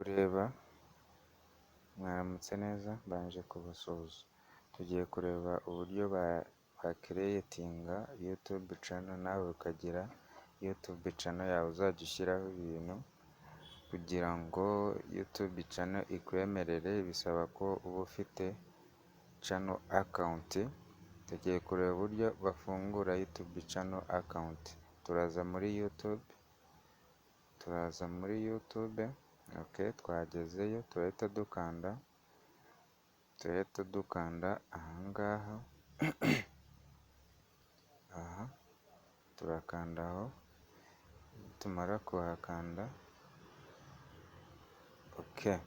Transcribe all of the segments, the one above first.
kureba, mwaramutse neza, mbanje kubasuhuza. Tugiye kureba uburyo bakireyetinga YouTube channel, nawe ukagira YouTube channel yawe uzajya ushyiraho ibintu. Kugira ngo YouTube channel ikwemerere bisaba ko uba ufite channel account. Tugiye kureba uburyo bafungura YouTube channel account. Turaza muri YouTube. Okay, twagezeyo, turahita dukanda ahangaha. Aha turakandaho, tumara kuhakanda okay,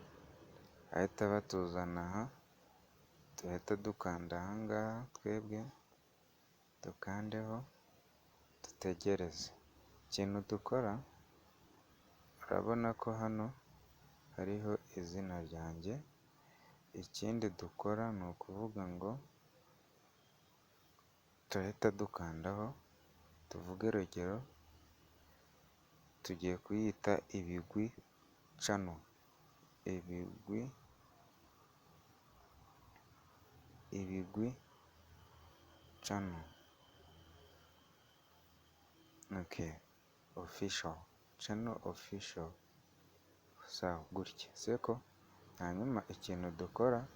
ahita batuzana aha, turahita dukanda ahangaha, twebwe dukandeho, dutegereze. Ikintu dukora, urabona ko hano hariho izina ryanjye. Ikindi dukora ni ukuvuga ngo turahita dukandaho, tuvuge urugero tugiye kuyita ibigwi channel. Ibigwi channel. Okay, official channel, official. Sawa gutya seko. Hanyuma ikintu dukora,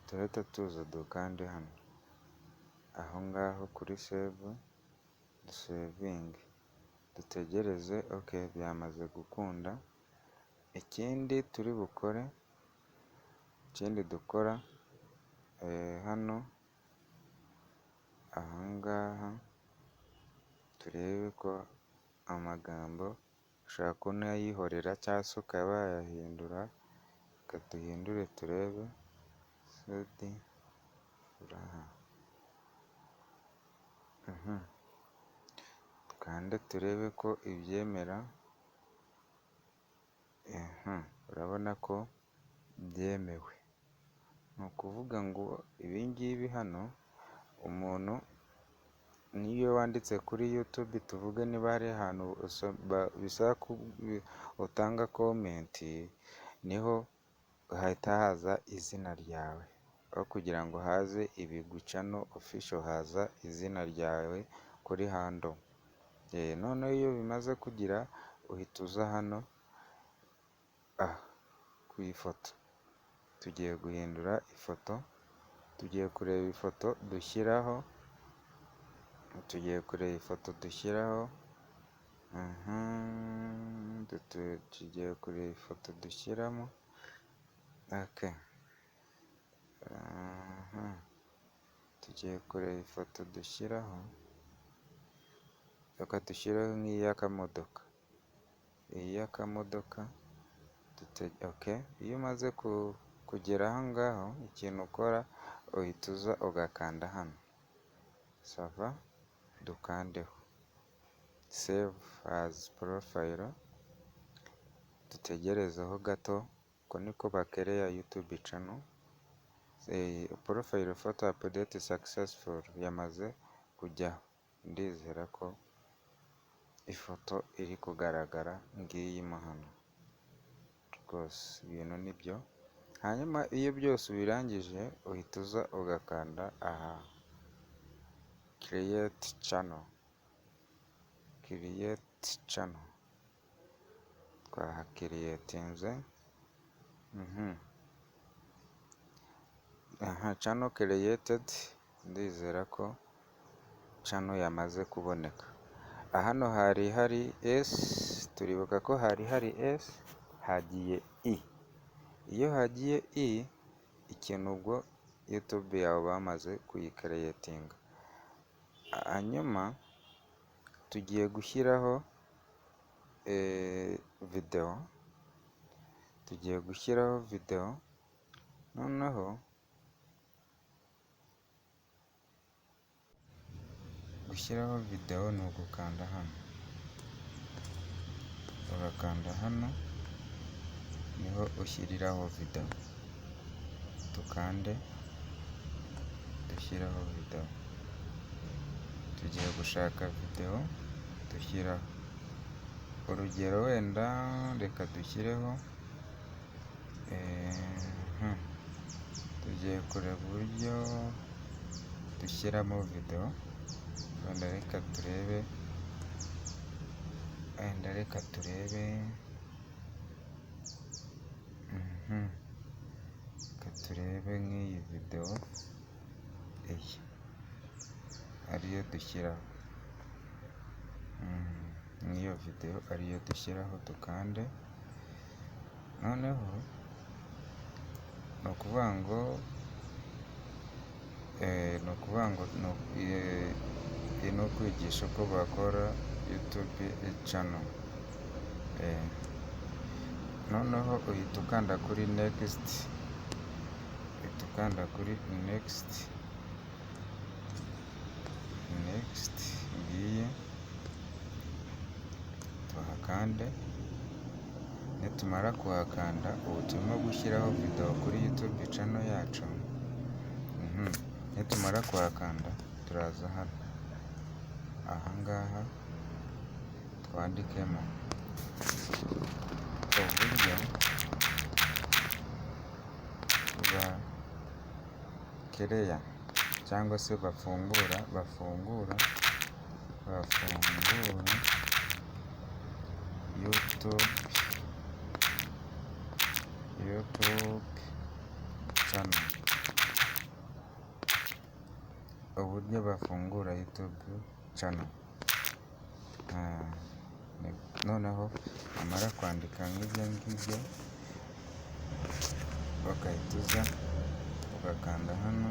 turahita tuza dukande hano aho ngaho kuri save, dusevinge, dutegereze. Okay, byamaze gukunda. Ikindi dukora hano ahangaha, turebe ko amagambo ushaka kunayihorera cyangwa se ukaba wayahindura. Reka duhindure turebe Sudi Furaha. Kandi turebe ko ibyemera. Urabona ko byemewe. Ni ukuvuga ngo ibingibi hano, umuntu niyo wanditse kuri YouTube, tuvuge niba hari ahantu bisaba ko utanga komenti, niho hahita haza izina ryawe. Aho kugira ngo haze ibigwi channel official, haza izina ryawe kuri handle. Noneho iyo bimaze kugira, uhita uza hano ku ifoto. Tugiye guhindura ifoto, tugiye kureba ifoto dushyiraho. Tugiye kureba ifoto dushyiramo. Okay. Tugiye kureba ifoto dushyiraho. Reka dushyiraho nk'iy'akamodoka. Okay. Iyo umaze kugera aha ngaho, ikintu ukora uhita uza ugakanda hano. Sava, dukandeho save as profile, dutegerezeho gato. Uko niko bakereya YouTube channel. Profile photo update successful, yamaze kujyaho. Ndizera ko ifoto iri kugaragara, ngiyi mo hano rwose. Ibintu nibyo. Hanyuma iyo byose ubirangije, uhita uza ugakanda aha create channel. Twahakiriyetinze. Channel created. Ndizera ko channel yamaze kuboneka. Hano hari S, turibuka ko hari S, hagiye I. Iyo hagiye I, ikintu ubwo YouTube yawe bamaze kuyikreyetinga. Hanyuma tugiye gushyiraho video. Noneho gushyiraho video ni ugukanda hano. Urakanda hano, niho ushyiriraho video. Dukande, dushyiraho video. Tugiye gushaka video dushyiraho. Urugero wenda reka dushyireho tugiye kureba uburyo dushyiramo video. wenda reka turebe reka turebe nk'iyi video, iyi ariyo dushyiraho, nk'iyo video ariyo dushyiraho, dukande. Noneho ni ukuvuga ngo iyi ni ukwigisha uko bakora YouTube channel. Noneho uhita ukanda kuri next, ngiye tuhakande. Nitumara kuhakanda, ubu turimo gushyiraho video kuri YouTube channel yacu. Nitumara kuhakanda, turaza hano, ahangaha twandikemo uburyo bakereya cyangwa se bafungura YouTube channel. Uburyo bafungura YouTube channel. Noneho amara kwandika nk'ibyo ngibyo, ugahita uza ugakanda hano,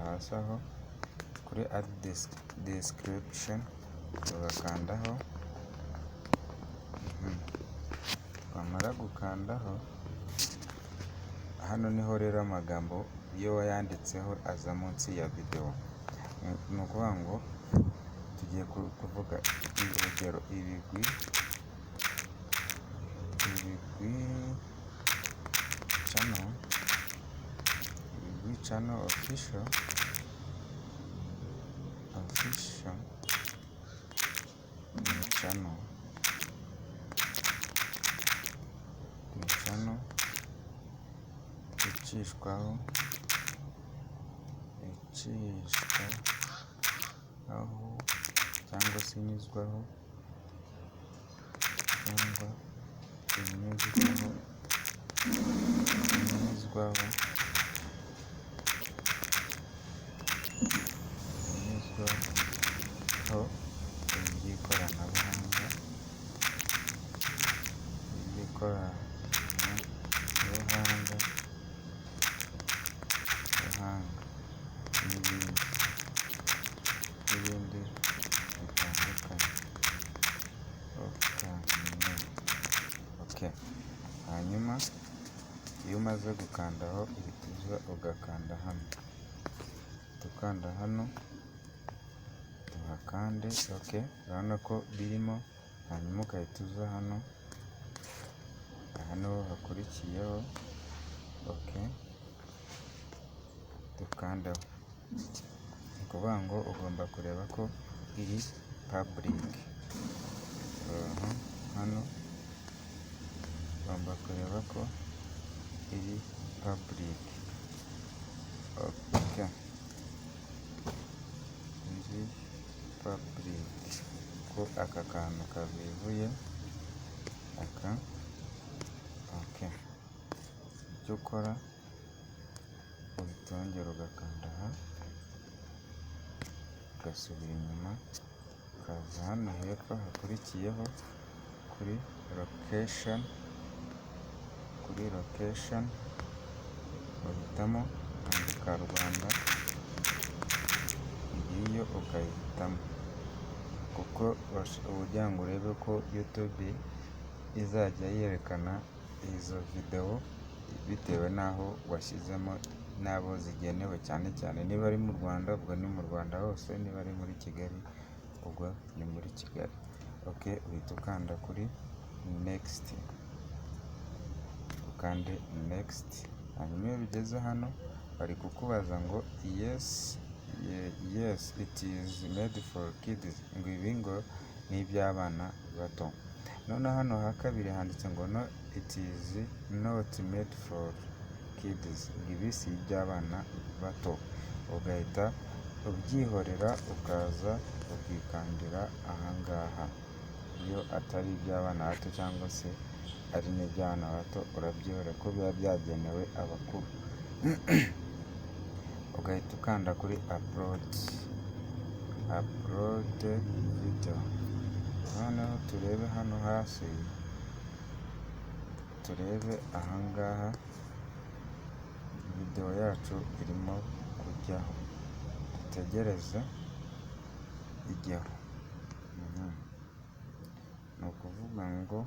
hasi aho kuri add description ugakandaho. Wamara gukandaho, hano niho rero amagambo iyo wayanditseho aza munsi ya video. Ni ukuvuga ngo tugiye kuvuga urugero, ibigwi channel official channel icishwaho cyangwa se inyuzwaho iby'ikoranabuhanga n'ibindi bitandukanye. Hanyuma iyo umaze gukandaho, uhita uza ugakanda hano, tukanda hano tuhakande. Urabona ko birimo. Hanyuma ugahita uza hano hakurikiyeho, dukandaho. Ni ukuvuga ngo ugomba kureba ko iri public. Hano ugomba kureba ko iri public. Iri public, ko aka kantu kabivuye aka. Icyo ukora, uhita wongera ugakanda aha, ugasubira inyuma, ukaza hano hepfo hakurikiyeho kuri location, uhitamo andika Rwanda, ngiyo ukayihitamo, kuko ugira ngo urebe ko YouTube izajya yerekana izo video bitewe n'aho washyizemo n'abo zigenewe. Cyane cyane niba ari mu Rwanda, ubwo ni mu Rwanda hose, niba ari muri Kigali, ubwo ni muri Kigali. Uhita ukanda kuri next, ukande next. Hanyuma iyo bigeze hano, bari kukubaza ngo yes it is made for kids, ngo ibi ngo ni iby'abana bato. noneho hano ha kabiri handitse ngo no it is not made for kids, ibi si iby'abana bato, ugahita ubyihorera ukaza ukikandira ahangaha. Iyo atari iby'abana bato cyangwa se ari n'iby'abana bato urabyihorera ko biba byagenewe abakuru. Ugahita ukanda kuri upload video. Noneho turebe hano hasi, turebe ahangaha video yacu irimo kujyaho, dutegereze ijyaho. Ni ukuvuga ngo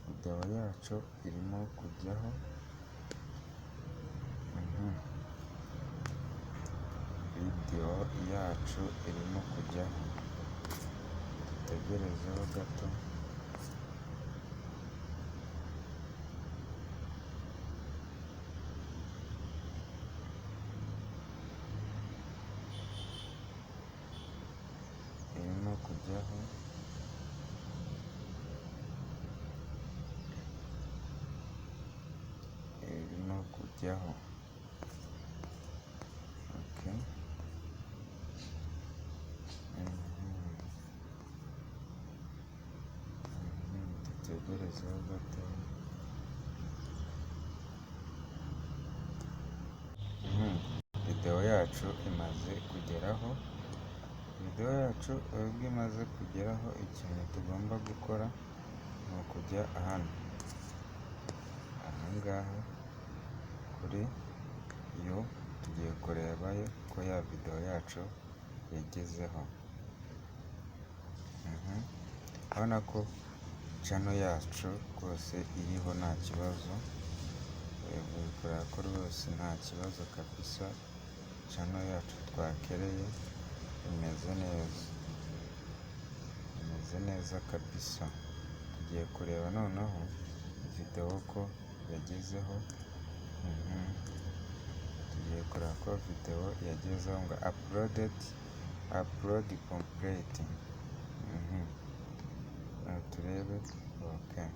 video yacu irimo kujyaho. Video yacu irimo kujyaho, dutegerezeho gato. Irimo kujyaho, irimo kujyaho. Okay. Dutegerezeho gato. Video yacu imaze kugeraho. Video yacu ubwo imaze kugeraho, ikintu tugomba gukora ni ukujya hano ahangaha kuri yo, tugiye kurebayo ko ya video yacu yagezeho. Urabona ko channel yacu rwose iriho nta kibazo, kubera ko rwose nta kibazo kabisa. Channel yacu twakereye imeze neza, imeze neza kabisa. Tugiye kureba noneho video ko yagezeho. Tugiye kureba ko video yagezeho ngo upload complete. Turebe. Okay,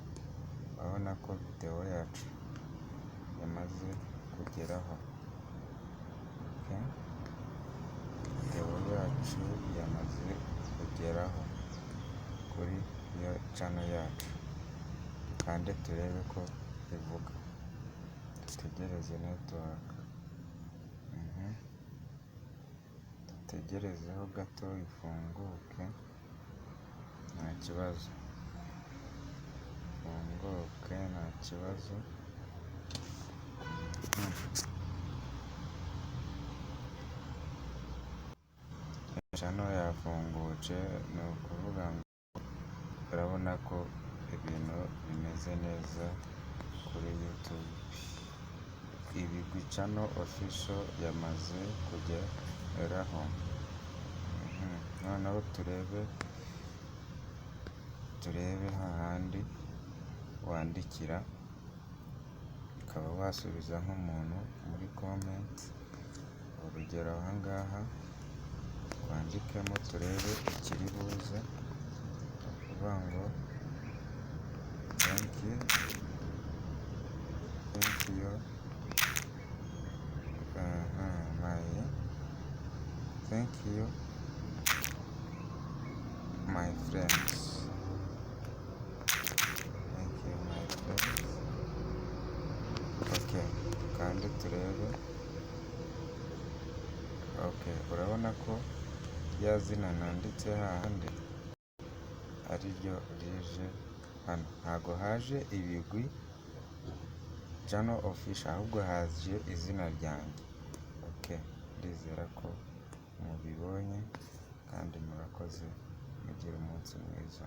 urabona ko video yacu yamaze kugeraho. Okay, video yacu yamaze kugeraho kuri iyo channel yacu. Kandi turebe ko ivuga, dutegereze network. Dutegerezeho gato ifunguke, nta kibazo. Ifunguke nta kibazo. Channel yafungutse, ni ukuvuga ngo urabona ko ibintu bimeze neza kuri YouTube. Ibigwi channel official yamaze kugeraho. Noneho turebe hahandi wandikira, ukaba wasubiza nk'umuntu muri comment. Urugero ahangaha twandikemo, turebe ikiri buze. Kuvuga ngo thank you my friends. Thank you my friends. Okay, kandi turebe. Okay, urabona ko rya zina nanditse hahandi ari ryo rije hano. Ntago haje ibigwi channel official, ahubwo haje izina ryanjye. Okay, ndizera ko mubibonye kandi murakoze. Mugire umunsi mwiza.